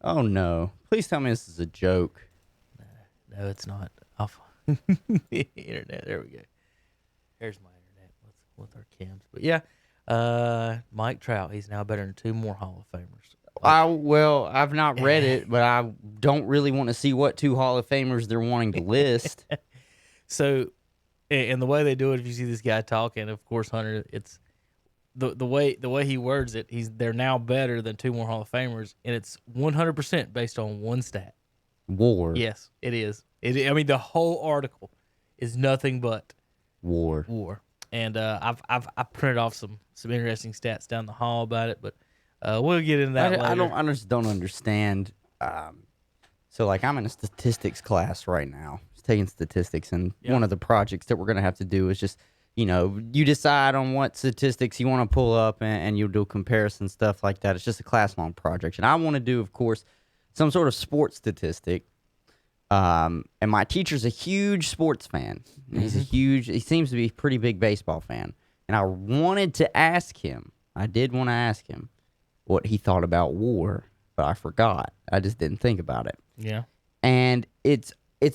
Oh, no. Please tell me this is a joke. No, it's not. Internet. There we go. Here's my internet with our cams. But yeah, Mike Trout. He's now better than 2 more Hall of Famers. I've not read it, but I don't really want to see what 2 Hall of Famers they're wanting to list. So, and the way they do it, if you see this guy talking, of course, Hunter, it's the way he words it. They're now better than 2 more Hall of Famers, and it's 100% based on one stat. War. Yes, it is. I mean, the whole article is nothing but War. And I've printed off some interesting stats down the hall about it, but we'll get into that later. I just don't understand. So, like, I'm in a statistics class right now, just taking statistics, and one of the projects that we're going to have to do is just, you decide on what statistics you want to pull up, and you'll do comparison stuff like that. It's just a class-long project. And I want to do, of course, some sort of sports statistic. And my teacher's a huge sports fan. He seems to be a pretty big baseball fan. And I did want to ask him what he thought about war, but I forgot. I just didn't think about it. Yeah. And it's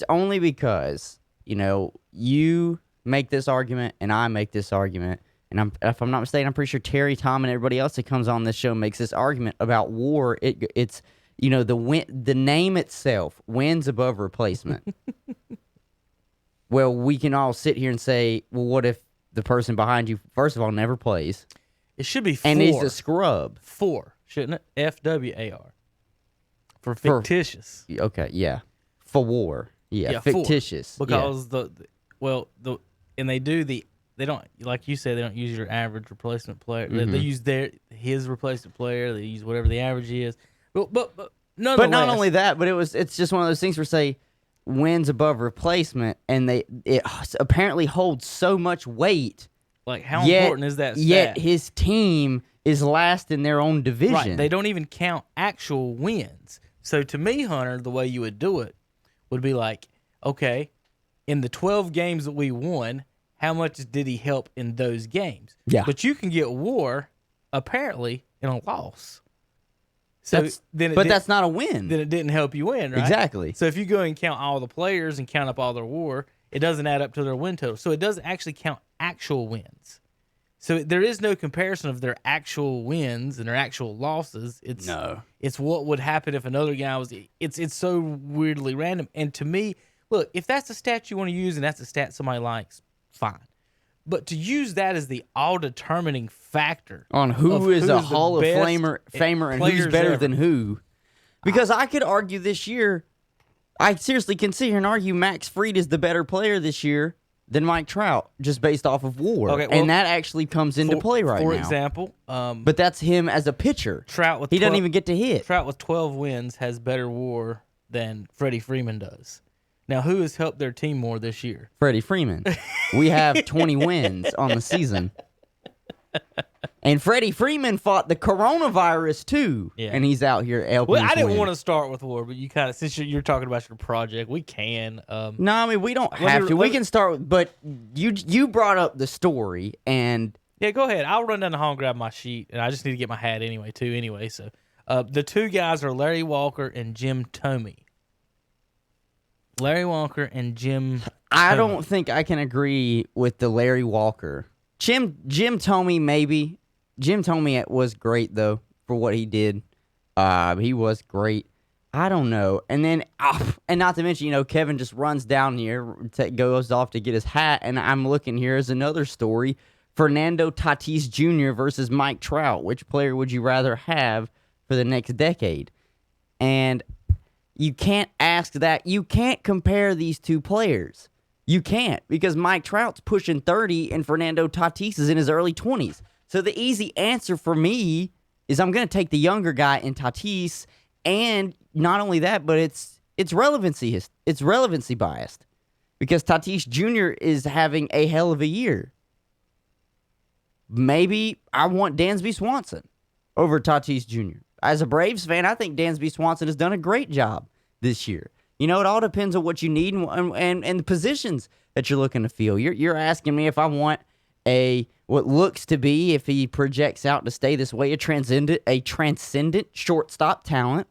only because, you make this argument and I make this argument. And if I'm not mistaken, I'm pretty sure Terry, Tom, and everybody else that comes on this show makes this argument about war. It's the name itself, wins above replacement. Well, we can all sit here and say, well, what if the person behind you, first of all, never plays? It should be 4. And is a scrub. 4, shouldn't it? FWAR. For fictitious. Okay, yeah. For war. Yeah, fictitious. 4. Because they don't, like you said, they don't use your average replacement player. Mm-hmm. They use his replacement player. They use whatever the average is. But nonetheless. But not only that, but it's just one of those things where, say, wins above replacement, and it apparently holds so much weight. Like, how important is that stat? Yet his team is last in their own division. Right. They don't even count actual wins. So to me, Hunter, the way you would do it would be like, okay, in the 12 games that we won, how much did he help in those games? Yeah. But you can get war, apparently, in a loss. So that's not a win. Then it didn't help you win, right? Exactly. So if you go and count all the players and count up all their war, it doesn't add up to their win total. So it doesn't actually count actual wins. So there is no comparison of their actual wins and their actual losses. It's what would happen if another guy was. It's so weirdly random. And to me, look, if that's a stat you want to use and that's a stat somebody likes, fine. But to use that as the all-determining factor on who is a Hall of Famer and who's better than who, because I could argue this year, I seriously can sit here and argue Max Fried is the better player this year than Mike Trout, just based off of WAR. Okay, well, and that actually comes into play right now. For example, but that's him as a pitcher. He doesn't even get to hit. Trout with 12 wins has better WAR than Freddie Freeman does. Now, who has helped their team more this year? Freddie Freeman. We have 20 wins on the season. And Freddie Freeman fought the coronavirus, too. Yeah. And he's out here helping I didn't want to start with war, but you kind of, since you're talking about your project, we can. No, I mean, we don't have to. We can start with, but you brought up the story, and... Yeah, go ahead. I'll run down the hall and grab my sheet, and I just need to get my hat anyway, too. So the 2 guys are Larry Walker and Jim Thome. Larry Walker and Jim Thome. I don't think I can agree with the Larry Walker. Jim Thome, maybe. Jim Thome was great, though, for what he did. He was great. I don't know. And then, and not to mention, Kevin just runs down here, goes off to get his hat, and I'm looking here as another story. Fernando Tatis Jr. versus Mike Trout. Which player would you rather have for the next decade? And you can't ask that. You can't compare these 2 players. You can't, because Mike Trout's pushing 30 and Fernando Tatis is in his early 20s. So the easy answer for me is I'm going to take the younger guy in Tatis, and not only that, but it's relevancy. It's relevancy biased, because Tatis Jr. is having a hell of a year. Maybe I want Dansby Swanson over Tatis Jr. As a Braves fan, I think Dansby Swanson has done a great job this year. It all depends on what you need and the positions that you're looking to fill. You're asking me if I want what looks to be, if he projects out to stay this way, a transcendent shortstop talent,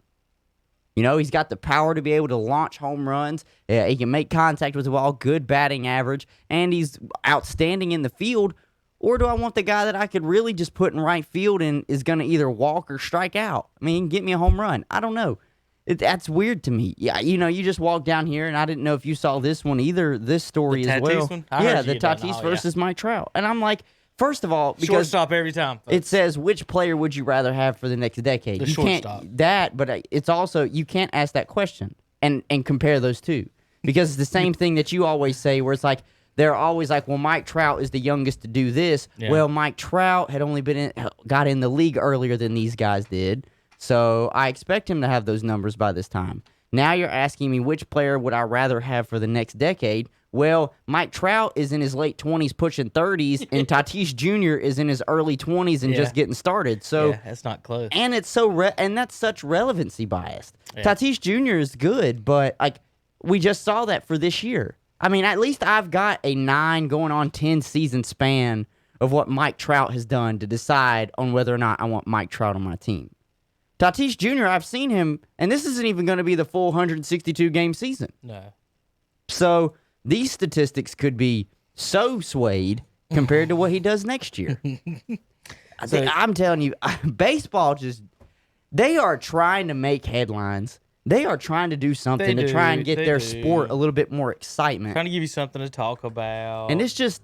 You know, he's got the power to be able to launch home runs. He can make contact with the ball, good batting average, and he's outstanding in the field. Or do I want the guy that I could really just put in right field and is going to either walk or strike out? I mean, get me a home run. I don't know. That's weird to me. Yeah, you know, you just walked down here, and I didn't know if you saw this one either, this story as well. One? Yeah, the Tatis versus Mike Trout. And I'm like, first of all, because shortstop every time. Folks. It says, which player would you rather have for the next decade? The you shortstop. Can't, that, but it's also, you can't ask that question and compare those two. Because it's the same thing that you always say, where it's like, they're always like, well, Mike Trout is the youngest to do this. Yeah. Well, Mike Trout had only got in the league earlier than these guys did. So I expect him to have those numbers by this time. Now you're asking me which player would I rather have for the next decade. Well, Mike Trout is in his late 20s pushing 30s, and Tatis Jr. is in his early 20s and just getting started. So that's not close. And it's and that's such relevancy bias. Yeah. Tatis Jr. is good, but like we just saw that for this year. I mean, at least I've got a 9 going on 10 season span of what Mike Trout has done to decide on whether or not I want Mike Trout on my team. Tatis Jr., I've seen him, and this isn't even going to be the full 162 game season. No. So these statistics could be so swayed compared to what he does next year. I'm telling you, baseball they are trying to make headlines. They are trying to do something to try and get their sport a little bit more excitement. Trying to give you something to talk about. And it's just,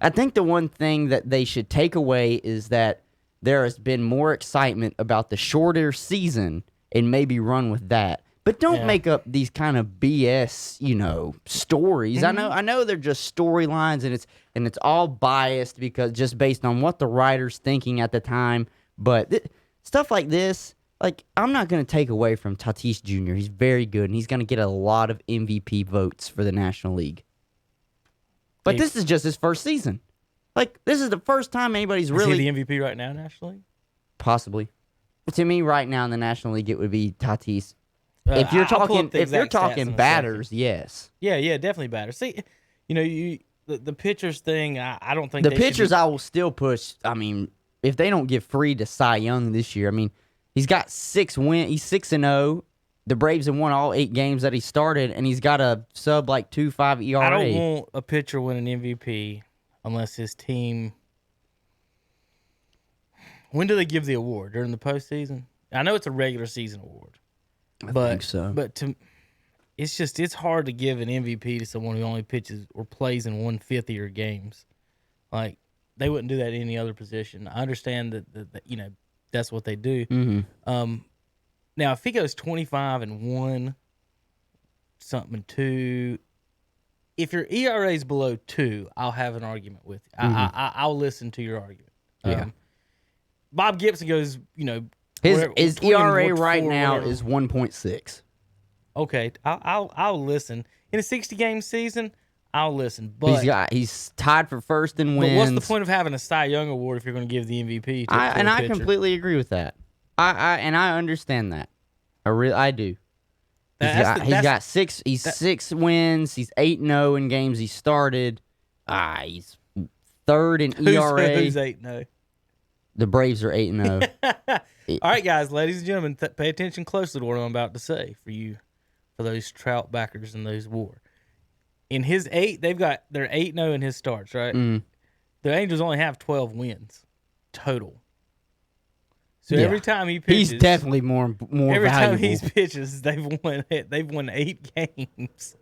I think the one thing that they should take away is that there has been more excitement about the shorter season and maybe run with that. But don't make up these kind of BS, stories. Mm-hmm. I know they're just storylines and it's all biased because just based on what the writer's thinking at the time. But stuff like this, I'm not going to take away from Tatis Jr. He's very good, and he's going to get a lot of MVP votes for the National League. But this is just his first season. This is the first time anybody's really... Is he the MVP right now, National League? Possibly. To me, right now in the National League, it would be Tatis. If you're talking batters, yes. Yeah, definitely batters. See, the pitchers thing, I don't think the pitchers I will still push. I mean, if they don't get free to Cy Young this year, I mean, he's got 6 wins. He's 6-0. The Braves have won all 8 games that he started, and he's got a sub 2.5 ERA. I don't want a pitcher winning MVP unless his team. When do they give the award? During the postseason? I know it's a regular season award. I think so. But it's hard to give an MVP to someone who only pitches or plays in 1/5 of your games. They wouldn't do that in any other position. I understand that that's what they do. Mm-hmm. Now, if he goes 25-1, something 2, if your ERA is below 2, I'll have an argument with you. Mm-hmm. I'll listen to your argument. Yeah. Bob Gibson goes, his ERA right now is 1.6. Okay, I'll listen. In a 60-game season, I'll listen. But he's tied for first in wins. But what's the point of having a Cy Young award if you're going to give the MVP to a pitcher? I completely agree with that. I understand that. I do. He's got 6 wins. He's 8-0 in games he started. He's third in ERA. Who's 8-0? The Braves are 8-0. All right, guys, ladies and gentlemen, pay attention closely to what I'm about to say for those Trout backers and those WAR. In his 8, they're 8-0 in his starts, right? Mm. The Angels only have 12 wins total. So every time he pitches, he's definitely more every valuable. time he pitches, they've won 8 games.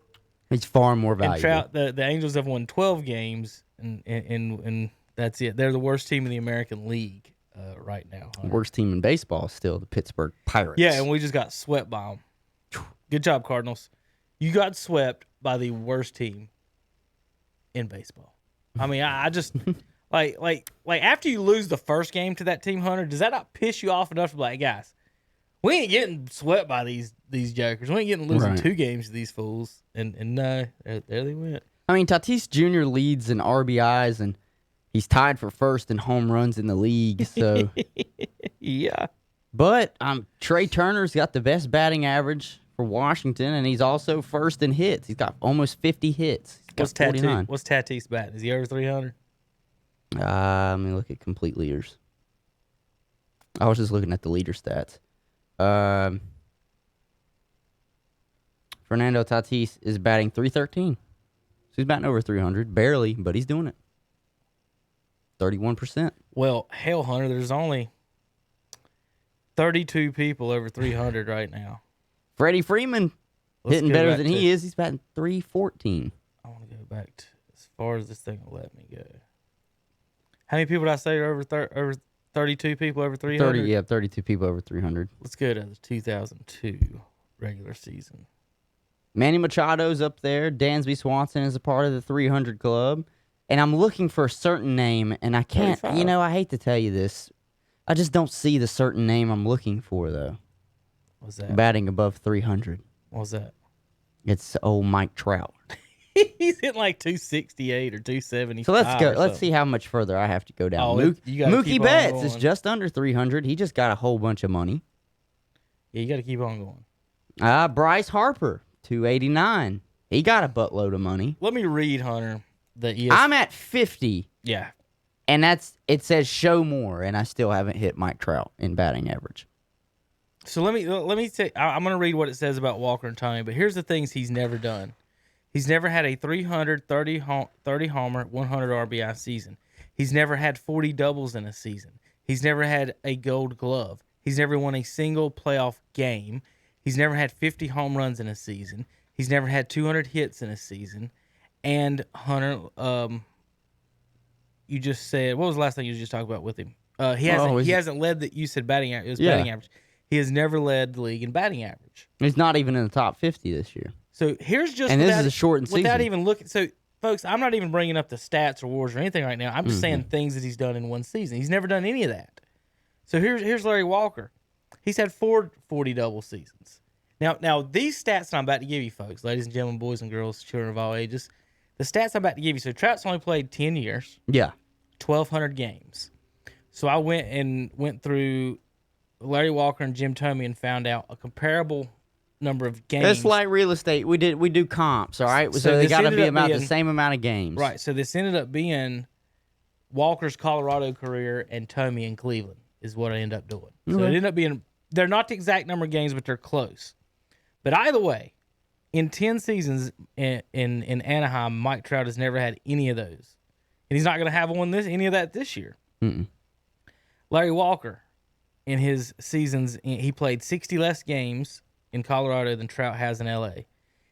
He's far more valuable. And Trout, the Angels have won 12 games, and that's it. They're the worst team in the American League right now. Worst team in baseball is still the Pittsburgh Pirates. Yeah, and we just got swept by them. Good job, Cardinals. You got swept by the worst team in baseball. I mean, I just like after you lose the first game to that team, Hunter, does that not piss you off enough to be like, guys, we ain't getting swept by these jokers. We ain't getting losing 2 games to these fools. And no, there they went. I mean, Tatis Jr. leads in RBIs, and he's tied for first in home runs in the league. So yeah. But Trey Turner's got the best batting average for Washington, and he's also first in hits. He's got almost 50 hits. He's got 49. What's Tatis batting? Is he over 300? Let me look at complete leaders. I was just looking at the leader stats. Fernando Tatis is batting .313. So he's batting over 300. Barely, but he's doing it. 31%. Well, hell, Hunter, there's only 32 people over 300 right now. Freddie Freeman hitting better than he is. He's batting .314. I want to go back to as far as this thing will let me go. How many people did I say are over 32 people over 300? 32 people over 300. Let's go to the 2002 regular season. Manny Machado's up there. Dansby Swanson is a part of the 300 club. And I'm looking for a certain name, and I can't, 35. I hate to tell you this. I just don't see the certain name I'm looking for, though. What's that? Batting above 300. What's that? It's old Mike Trout. He's hitting like 268 or 270. So let's go. Let's see how much further I have to go down. Oh, you gotta Mookie keep on Betts going. is just under 300. He just got a whole bunch of money. Yeah, you got to keep on going. Bryce Harper, 289. He got a buttload of money. Let me read, Hunter. I'm at 50. Yeah. And it says show more, and I still haven't hit Mike Trout in batting average. So let me say, I'm going to read what it says about Walker and Thome, but here's the things he's never done. He's never had a 330 homer, 100 RBI season. He's never had 40 doubles in a season. He's never had a gold glove. He's never won a single playoff game. He's never had 50 home runs in a season. He's never had 200 hits in a season. And Hunter, you just said, what was the last thing you just talked about with him? He hasn't led the, you said batting average. It was batting average. He has never led the league in batting average. He's not even in the top 50 this year. So here's just, and this is a shortened season. Without even looking, so folks, I'm not even bringing up the stats or wars or anything right now. I'm just saying things that he's done in one season. He's never done any of that. So here's Larry Walker. He's had 4 40 double seasons. Now these stats that I'm about to give you, folks, ladies and gentlemen, boys and girls, children of all ages, the stats I'm about to give you. So Trout's only played 10 years. Yeah. 1,200 games. So I went through Larry Walker and Jim Thome and found out a comparable number of games. It's like real estate. We do comps, all right? So they got to be about the same amount of games. Right. So this ended up being Walker's Colorado career and Thome in Cleveland is what I ended up doing. So it ended up being, they're not the exact number of games, but they're close. But either way, in 10 seasons in Anaheim, Mike Trout has never had any of those. And he's not going to have any of that this year. Mm-mm. Larry Walker, in his seasons, he played 60 less games in Colorado than Trout has in L.A.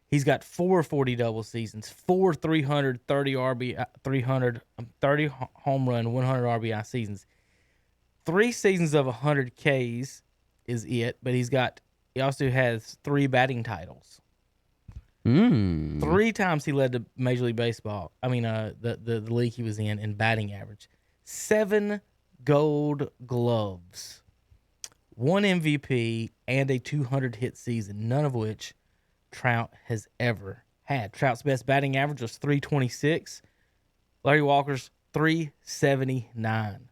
He's got 4 40 double seasons, 4 330 home run, 100 RBI seasons. 3 seasons of 100 Ks is it, but he also has 3 batting titles. 3 times he led to Major League Baseball. I mean, the league he was in batting average. 7 Gold Gloves, 1 MVP, and a 200 hit season, none of which Trout has ever had. Trout's best batting average was 326. Larry Walker's 379.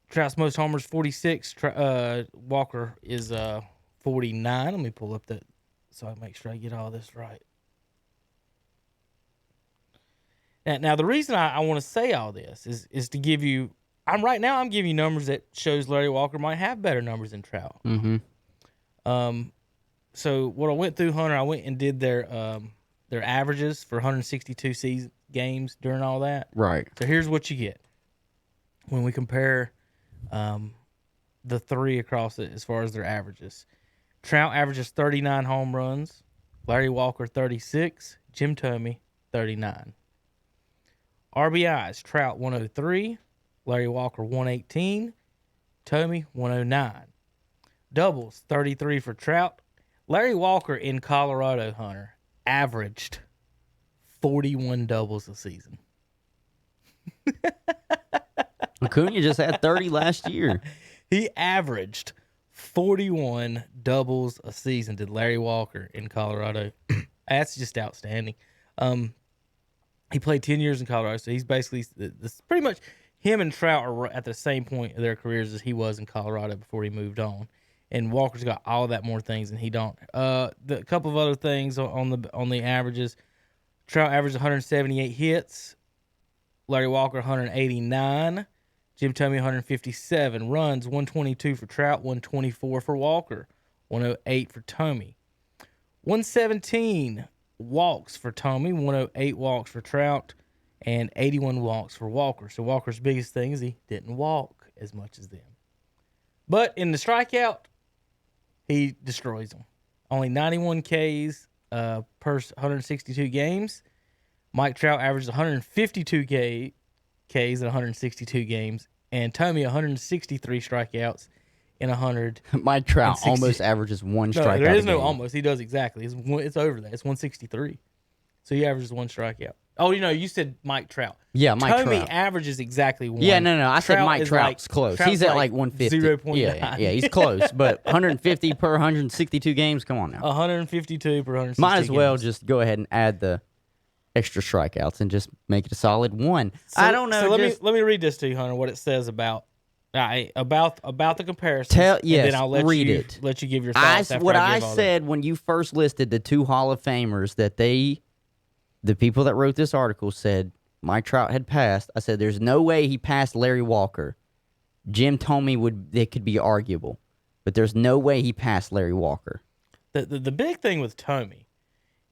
Trout's most homers 46. Walker is 49. Let me pull up that so I make sure I get all this right. Now the reason I want to say all this is to give you. I'm giving you numbers that shows Larry Walker might have better numbers than Trout. Mm-hmm. So what I went through, Hunter, I went and did their averages for 162 games during all that. Right. So here's what you get when we compare the 3 across it as far as their averages. Trout averages 39 home runs, Larry Walker 36, Jim Thome 39. RBIs, Trout 103, Larry Walker 118, Thome 109. Doubles, 33 for Trout. Larry Walker in Colorado, Hunter, averaged 41 doubles a season. Acuna just had 30 last year. He averaged 41 doubles a season, did Larry Walker in Colorado. That's just outstanding. He played 10 years in Colorado, so he's basically this pretty much him and Trout are at the same point of their careers as he was in Colorado before he moved on. And Walker's got all of that more things than he don't. The couple of other things on the averages. Trout averaged 178 hits. Larry Walker 189. Jim Thome 157. Runs 122 for Trout, 124 for Walker, 108 for Thome. 117 walks for Thome, 108 walks for Trout, and 81 walks for Walker. So Walker's biggest thing is he didn't walk as much as them. But in the strikeout, he destroys them. Only 91 Ks per 162 games. Mike Trout averages 152 Ks in 162 games, and Thome 163 strikeouts in 100. Mike Trout almost averages one strikeout. There is a no game. almost. He does exactly. It's over that. It's 163. So he averages one strikeout. Oh, you said Mike Trout. Yeah, Mike Thome Trout. averages exactly one. Yeah, no. I said Trout Mike is Trout's close. He's at like 150. 0.9. Yeah, he's close. But 150 per 162 games. Come on now. 152 per 162 Might as well games. just go ahead and add the extra strikeouts and just make it a solid one. So, I don't know. So let me read this to you, Hunter. What it says about the comparison. Yes, and then I'll let read you it. let you give your thoughts. What I said when you first listed the two Hall of Famers that the people that wrote this article said Mike Trout had passed. I said there's no way he passed Larry Walker. Jim Thome it could be arguable, but there's no way he passed Larry Walker. The big thing with Thome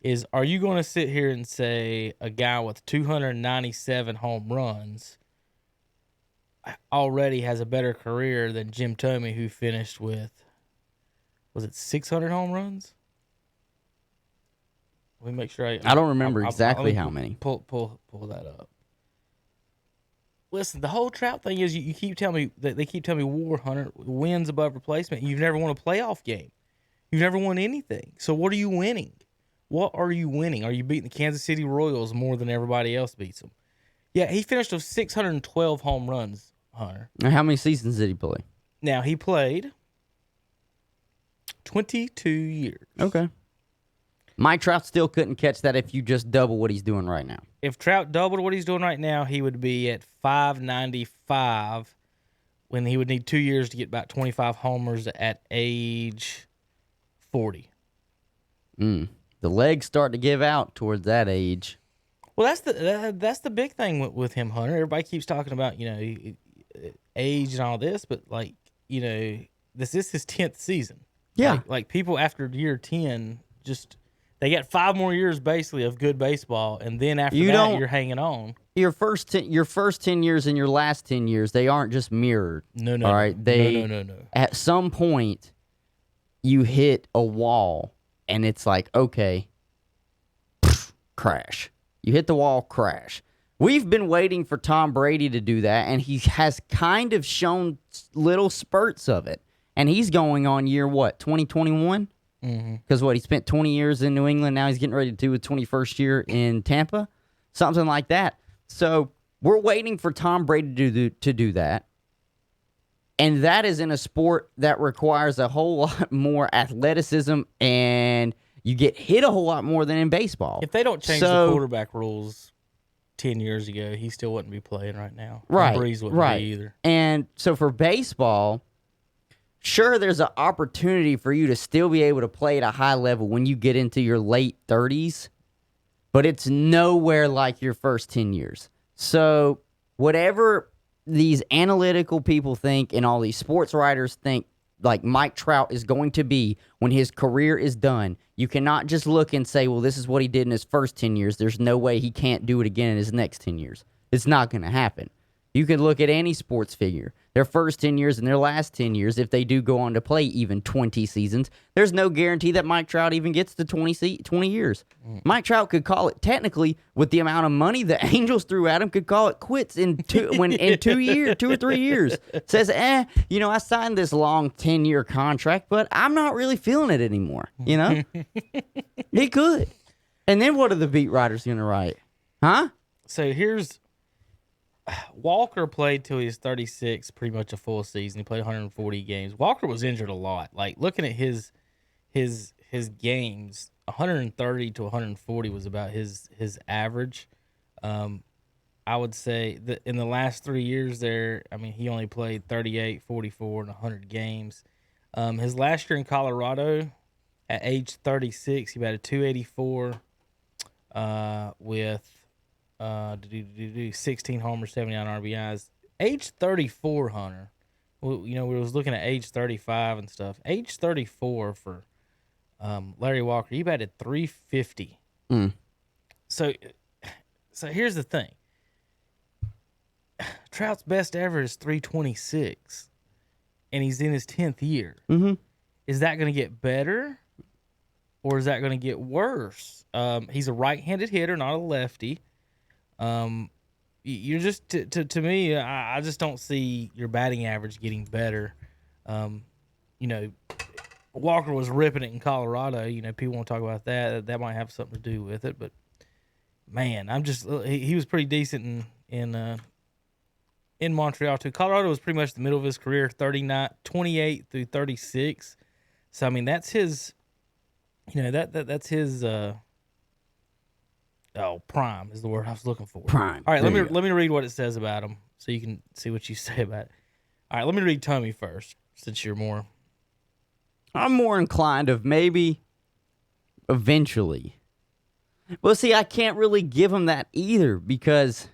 is, are you going to sit here and say a guy with 297 home runs already has a better career than Jim Thome, who finished with, was it 600 home runs? Let me make sure I don't remember exactly how many. Pull that up. Listen, the whole Trout thing is you keep telling me that they keep telling me WAR, Hunter, wins above replacement. You've never won a playoff game. You've never won anything. So what are you winning? What are you winning? Are you beating the Kansas City Royals more than everybody else beats them? Yeah, he finished with 612 home runs, Hunter. Now, how many seasons did he play? Now, he played 22 years. Okay. Mike Trout still couldn't catch that if you just double what he's doing right now. If Trout doubled what he's doing right now, he would be at 595 when he would need 2 years to get about 25 homers at age 40. The legs start to give out towards that age. Well, that's the big thing with him, Hunter. Everybody keeps talking about, age and all this, but this is his 10th season. Yeah. Like people after year 10 they got 5 more years basically of good baseball, and then after you're hanging on. Your first 10 years and your last 10 years, they aren't just mirrored. No. All right, No. At some point, you hit a wall, and it's like, okay, crash. You hit the wall, crash. We've been waiting for Tom Brady to do that, and he has kind of shown little spurts of it. And he's going on year, 2021? Because he spent 20 years in New England. Now he's getting ready to do his 21st year in Tampa. Something like that. So we're waiting for Tom Brady to do that. And that is in a sport that requires a whole lot more athleticism, and you get hit a whole lot more than in baseball. If they don't change the quarterback rules 10 years ago, he still wouldn't be playing right now. Right. And Breeze wouldn't be either. And so for baseball, sure, there's an opportunity for you to still be able to play at a high level when you get into your late 30s, but it's nowhere like your first 10 years. So whatever these analytical people think and all these sports writers think like Mike Trout is going to be when his career is done, you cannot just look and say, well, this is what he did in his first 10 years. There's no way he can't do it again in his next 10 years. It's not going to happen. You can look at any sports figure. Their first 10 years and their last 10 years, if they do go on to play even 20 seasons, there's no guarantee that Mike Trout even gets to 20 years. Mike Trout could call it, technically, with the amount of money the Angels threw at him, could call it quits in 2 or 3 years. Says, I signed this long 10-year contract, but I'm not really feeling it anymore. He could. And then what are the beat writers going to write? Huh? So here's... Walker played till he was 36, pretty much a full season. He played 140 games. Walker was injured a lot. Like, looking at his games, 130 to 140 was about his average. I would say that in the last 3 years there, he only played 38, 44, and 100 games. His last year in Colorado, at age 36, he batted 284 with 16 homers, 79 RBIs. Age 34, Hunter. We was looking at age 35 and stuff. Age 34 for Larry Walker, he batted .350. So here's the thing. Trout's best ever is .326, and he's in his 10th year. Is that going to get better, or is that going to get worse? He's a right-handed hitter, not a lefty. You're just to me, I just don't see your batting average getting better. Walker was ripping it in Colorado. People want to talk about that. That might have something to do with it. But man, he was pretty decent in Montreal too. Colorado was pretty much the middle of his career, 28 through 36. So I mean, that's his. That's his. Prime is the word I was looking for. Prime. All right, let me read what it says about him so you can see what you say about it. All right, let me read Thome first, since you're more. I'm more inclined of maybe eventually. Well, see, I can't really give them that either because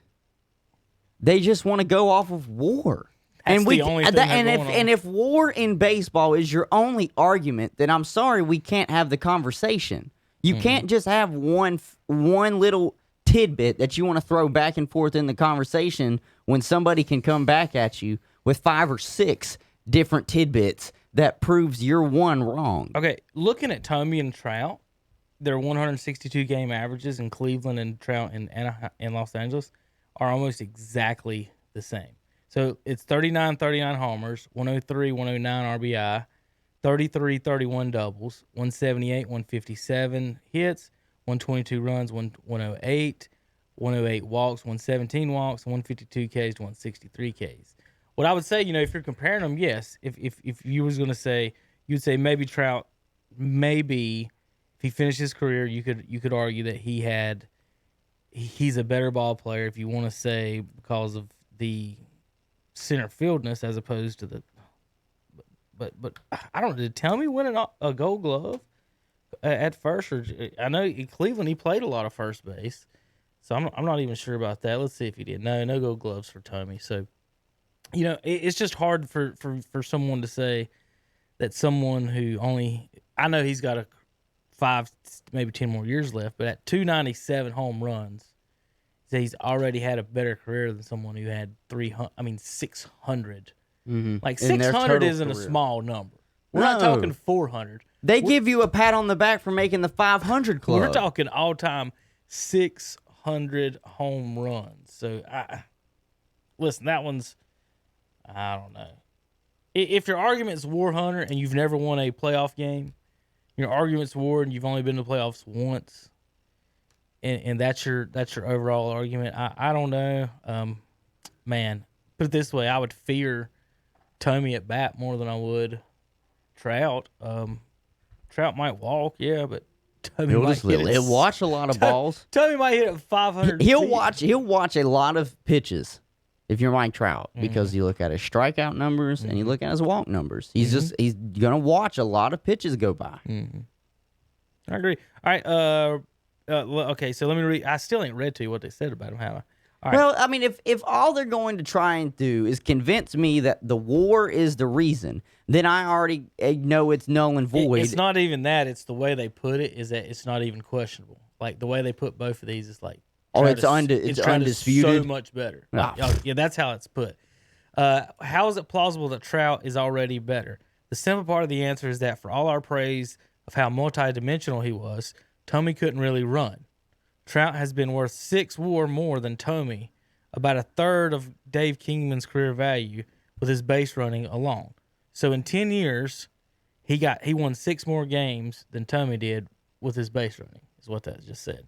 they just want to go off of WAR. That's the only thing and if WAR in baseball is your only argument, then I'm sorry we can't have the conversation. You can't just have one little tidbit that you want to throw back and forth in the conversation when somebody can come back at you with 5 or 6 different tidbits that proves you're one wrong. Okay, looking at Thome and Trout, their 162 game averages in Cleveland and Trout in Los Angeles are almost exactly the same. So it's 39 homers, 103, 109 RBI, 33, 31 doubles, 178, 157 hits, 122 runs, 108, 108 walks, 117 walks, 152 Ks to 163 Ks. What I would say, if you're comparing them, yes, if you was going to say, you'd say maybe Trout, maybe if he finished his career, you could argue that he's a better ball player if you want to say because of the center fieldness as opposed to the. But I don't know. Did Thome win a Gold Glove at first? Or I know in Cleveland he played a lot of first base, so I'm not even sure about that. Let's see if he did. No Gold Gloves for Thome. So it's just hard for someone to say that someone who only, I know he's got 5 maybe 10 more years left, but at 297 home runs, he's already had a better career than someone who had 600. Like 600 isn't a small number. We're not talking 400. They give you a pat on the back for making the 500 club. We're talking all-time 600 home runs. So, listen, that one's, I don't know. If your argument's War Hunter and you've never won a playoff game, your argument's War and you've only been to the playoffs once, and that's your overall argument, I don't know. Man, put it this way, I would fear Thome at bat more than I would Trout. Trout might walk, yeah, but Thome might he'll watch a lot of balls. Thome might hit it 500. He'll watch a lot of pitches if you're Mike Trout because you look at his strikeout numbers and you look at his walk numbers. He's gonna watch a lot of pitches go by. I agree. All right. Okay, so let me read. I still ain't read to you what they said about him, have I? All right. Well, I mean, if all they're going to try and do is convince me that the WAR is the reason, then I already know it's null and void. It's not even that. It's the way they put it is that it's not even questionable. Like, the way they put both of these is like... it's undisputed? So much better. Yeah, that's how it's put. How is it plausible that Trout is already better? The simple part of the answer is that for all our praise of how multidimensional he was, Thome couldn't really run. Trout has been worth 6 WAR more than Thome, about a third of Dave Kingman's career value with his base running alone. So in 10 years, he won 6 more games than Thome did with his base running, is what that just said.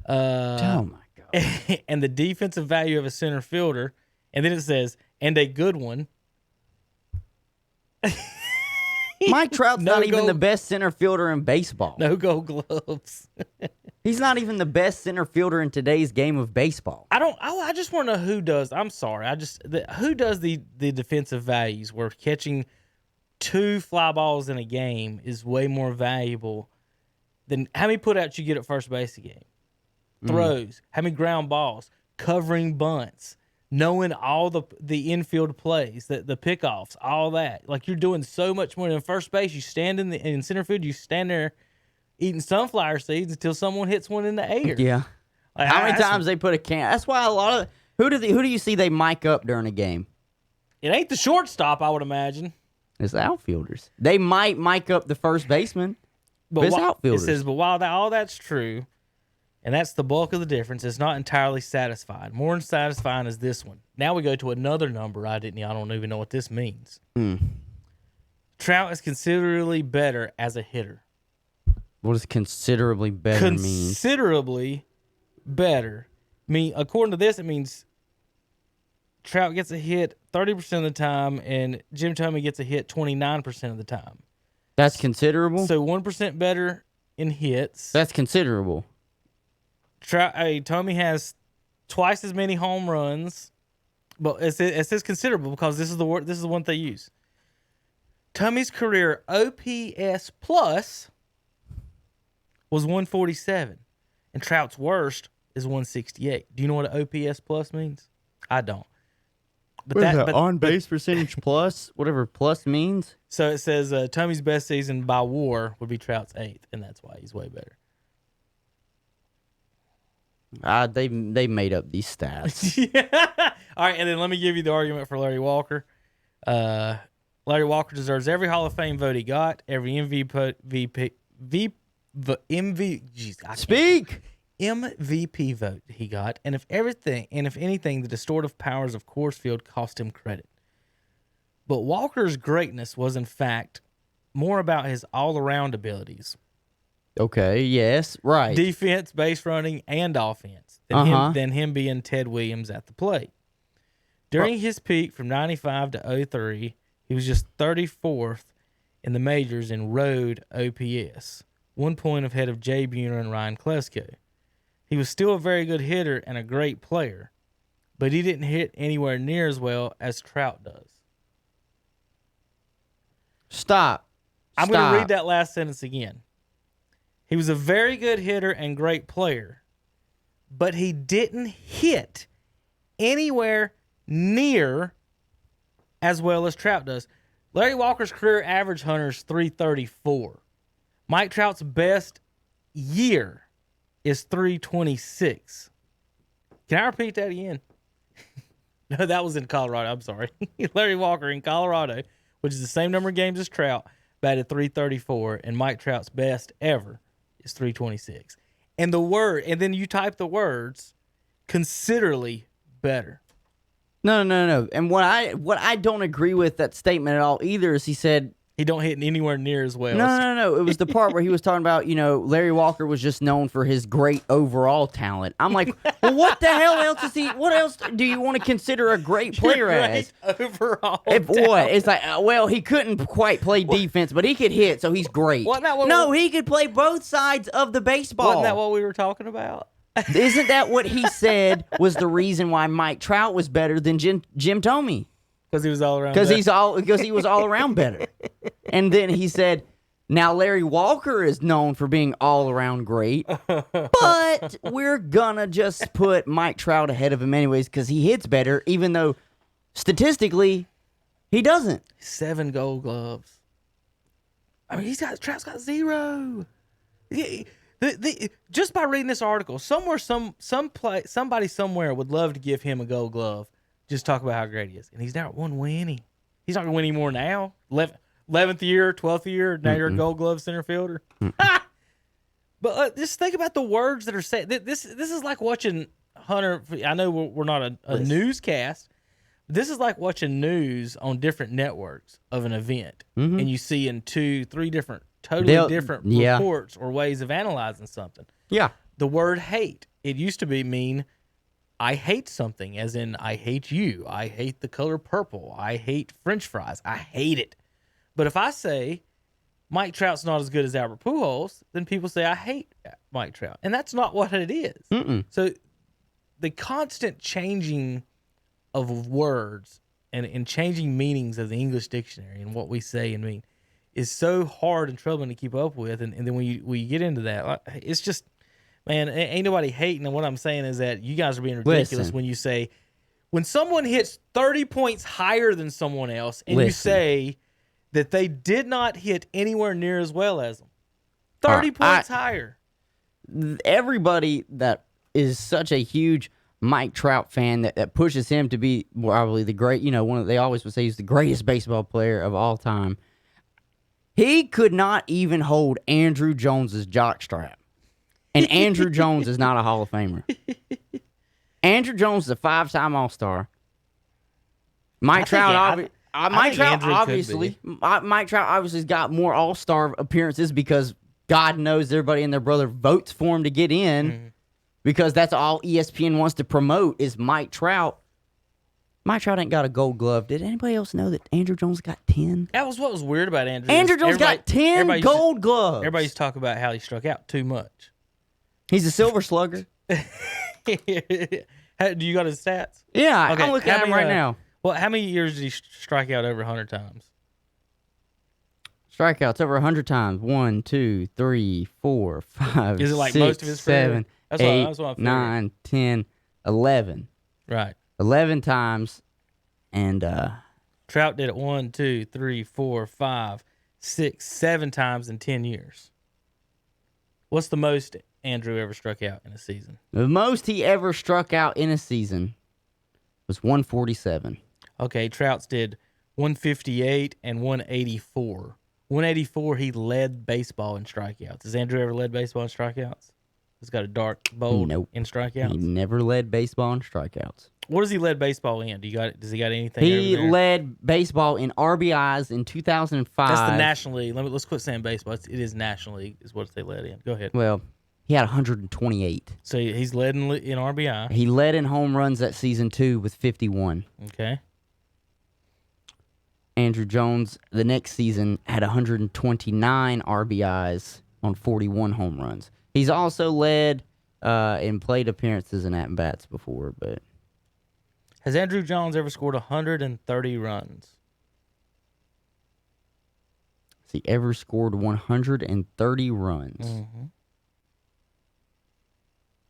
Oh my God. And the defensive value of a center fielder, and then it says, and a good one. Mike Trout's not even the best center fielder in baseball. No Gold Gloves. He's not even the best center fielder in today's game of baseball. I just want to know who does. I'm sorry. Who does the defensive values where catching 2 fly balls in a game is way more valuable than how many putouts you get at first base a game, throws, how many ground balls, covering bunts, knowing all the infield plays, the pickoffs, all that. Like, you're doing so much more. In first base, you stand in center field, you stand there eating sunflower seeds until someone hits one in the air. Yeah. Like, How many times they put a can? That's why a lot of who do you see they mic up during a game? It ain't the shortstop, I would imagine. It's the outfielders. They might mic up the first baseman, but it's outfielders. It says, but while all that's true, and that's the bulk of the difference, it's not entirely satisfied. More than satisfying is this one. Now we go to another number I don't even know what this means. Trout is considerably better as a hitter. What does considerably better mean? Considerably better. According to this, it means Trout gets a hit 30% of the time, and Jim Thome gets a hit 29% of the time. That's considerable? So 1% better in hits. That's considerable. Thome has twice as many home runs, but it says considerable because this is the one they use. Thome's career OPS plus was 147, and Trout's worst is 168. Do you know what an OPS plus means? I don't. But on base percentage plus, whatever plus means. So it says Thome's best season by WAR would be Trout's 8th, and that's why he's way better. They made up these stats. Yeah. All right, and then let me give you the argument for Larry Walker. Larry Walker deserves every Hall of Fame vote he got, every MVP vote he got, and if anything, the distortive powers of Coors Field cost him credit. But Walker's greatness was, in fact, more about his all-around abilities. Okay, yes, right. Defense, base running, and offense than him being Ted Williams at the plate. During his peak from 95 to 03, he was just 34th in the majors in road OPS, 1 point ahead of Jay Buhner and Ryan Klesko. He was still a very good hitter and a great player, but he didn't hit anywhere near as well as Trout does. Stop. I'm going to read that last sentence again. He was a very good hitter and great player, but he didn't hit anywhere near as well as Trout does. Larry Walker's career average, Hunter, is 334. Mike Trout's best year is 326. Can I repeat that again? No, that was in Colorado. I'm sorry. Larry Walker in Colorado, which is the same number of games as Trout, batted 334, and Mike Trout's best ever is 326. And then you type the words considerably better. No. And what I don't agree with that statement at all either is he said he don't hit anywhere near as well. No. It was the part where he was talking about, Larry Walker was just known for his great overall talent. I'm like, well, what the hell else is he? What else do you want to consider a great player as? Overall, what? It's like, well, he couldn't quite play defense, but he could hit, so he's great. He could play both sides of the baseball. Wasn't that what we were talking about? Isn't that what he said was the reason why Mike Trout was better than Jim Thome? Because he was all around. Because he was all around better. And then he said, now Larry Walker is known for being all around great, but we're gonna just put Mike Trout ahead of him anyways because he hits better, even though statistically he doesn't. 7 Gold Gloves. I mean, Trout's got 0. Just by reading this article, somebody somewhere would love to give him a Gold Glove. Just talk about how great he is. And he's now at 1 win. He's not going to win any more now. 11th year, 12th year, now you're a Gold Glove center fielder. But just think about the words that are said. This is like watching Hunter. I know we're not a newscast. This is like watching news on different networks of an event. And you see in 2-3 different, totally different reports or ways of analyzing something. Yeah. The word hate, it used to mean I hate something, as in I hate you. I hate the color purple. I hate French fries. I hate it. But if I say Mike Trout's not as good as Albert Pujols, then people say I hate Mike Trout. And that's not what it is. So the constant changing of words and changing meanings of the English dictionary and what we say and mean is so hard and troubling to keep up with. And then when you get into that, it's just... Man, ain't nobody hating. And what I'm saying is that you guys are being ridiculous when you say When someone hits 30 points higher than someone else, and you say that they did not hit anywhere near as well as them, 30 points higher. Everybody that is such a huge Mike Trout fan that pushes him to be probably the great, they always would say he's the greatest baseball player of all time. He could not even hold Andrew Jones's jock strap. And Andrew Jones is not a Hall of Famer. Andrew Jones is a 5-time All-Star. Mike Trout obviously has got more All-Star appearances because God knows everybody and their brother votes for him to get in because that's all ESPN wants to promote is Mike Trout. Mike Trout ain't got a gold glove. Did anybody else know that Andrew Jones got 10? That was what was weird about Andrew. Andrew Jones got 10 gold gloves. Everybody used to talk about how he struck out too much. He's a silver slugger. Do you got his stats? Yeah, Okay, I'm looking at him right now. Well, how many years did he strike out over 100 times? Strikeouts over 100 times. 1, 2, 3, 4, 5, Is it like 6, most of his career? 7, 8, 9, 10, 11. Right. 11 times. And Trout did it 1, 2, 3, 4, 5, 6, 7 times in 10 years. What's the most Andrew ever struck out in a season? The most he ever struck out in a season was 147. Okay, Trout's did 158 and 184. 184, he led baseball in strikeouts. Has Andrew ever led baseball in strikeouts? He's got a dark bold in strikeouts. He never led baseball in strikeouts. What does he lead baseball in? Does he got anything? He led baseball in RBIs in 2005. That's the National League. Let's quit saying baseball. It is National League is what they led in. Go ahead. Well, he had 128. So he's led in RBI. He led in home runs that season too with 51. Okay. Andrew Jones the next season had 129 RBIs on 41 home runs. He's also led in plate appearances and at-bats before, but... Has Andrew Jones ever scored 130 runs? Has he ever scored 130 runs? Mm-hmm.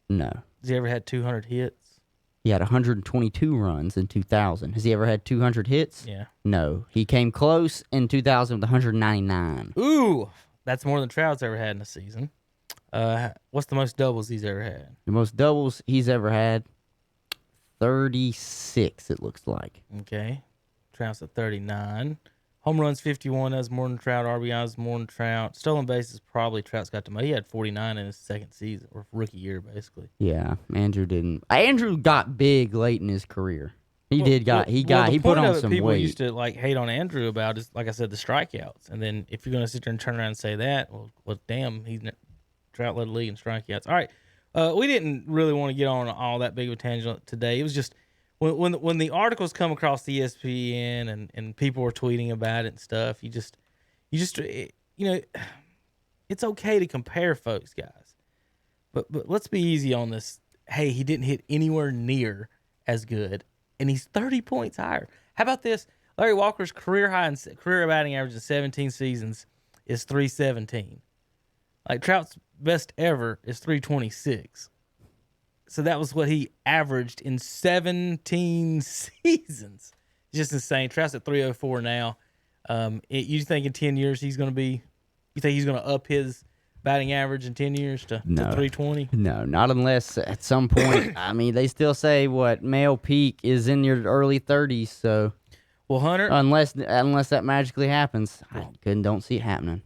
No. Has he ever had 200 hits? He had 122 runs in 2000. Has he ever had 200 hits? Yeah. No. He came close in 2000 with 199. Ooh, that's more than Trout's ever had in a season. What's the most doubles he's ever had? The most doubles he's ever had, 36, it looks like. Okay. Trout's at 39. Home runs 51. That's more than Trout. RBIs more than Trout. Stolen bases probably Trout's got the most. He had 49 in his second season or rookie year, basically. Yeah, Andrew didn't. Andrew got big late in his career. He put on some people weight. Used to hate on Andrew about is like I said the strikeouts, and then if you're going to sit there and turn around and say that, well damn, Trout led the league in strikeouts. All right, we didn't really want to get on all that big of a tangent today. It was just. When the articles come across the ESPN and people are tweeting about it and stuff, you just it's okay to compare folks, guys, but let's be easy on this. Hey, he didn't hit anywhere near as good, and he's 30 points higher. How about this? Larry Walker's career high and career batting average in 17 seasons is 317. Like Trout's best ever is 326. So that was what he averaged in 17 seasons. It's just insane. Trout's at 304 now. You think in 10 years he's going to be? You think he's going to up his batting average in 10 years to 320? No, not unless at some point. I mean, they still say male peak is in your early 30s. So, well, Hunter, unless that magically happens, I don't see it happening.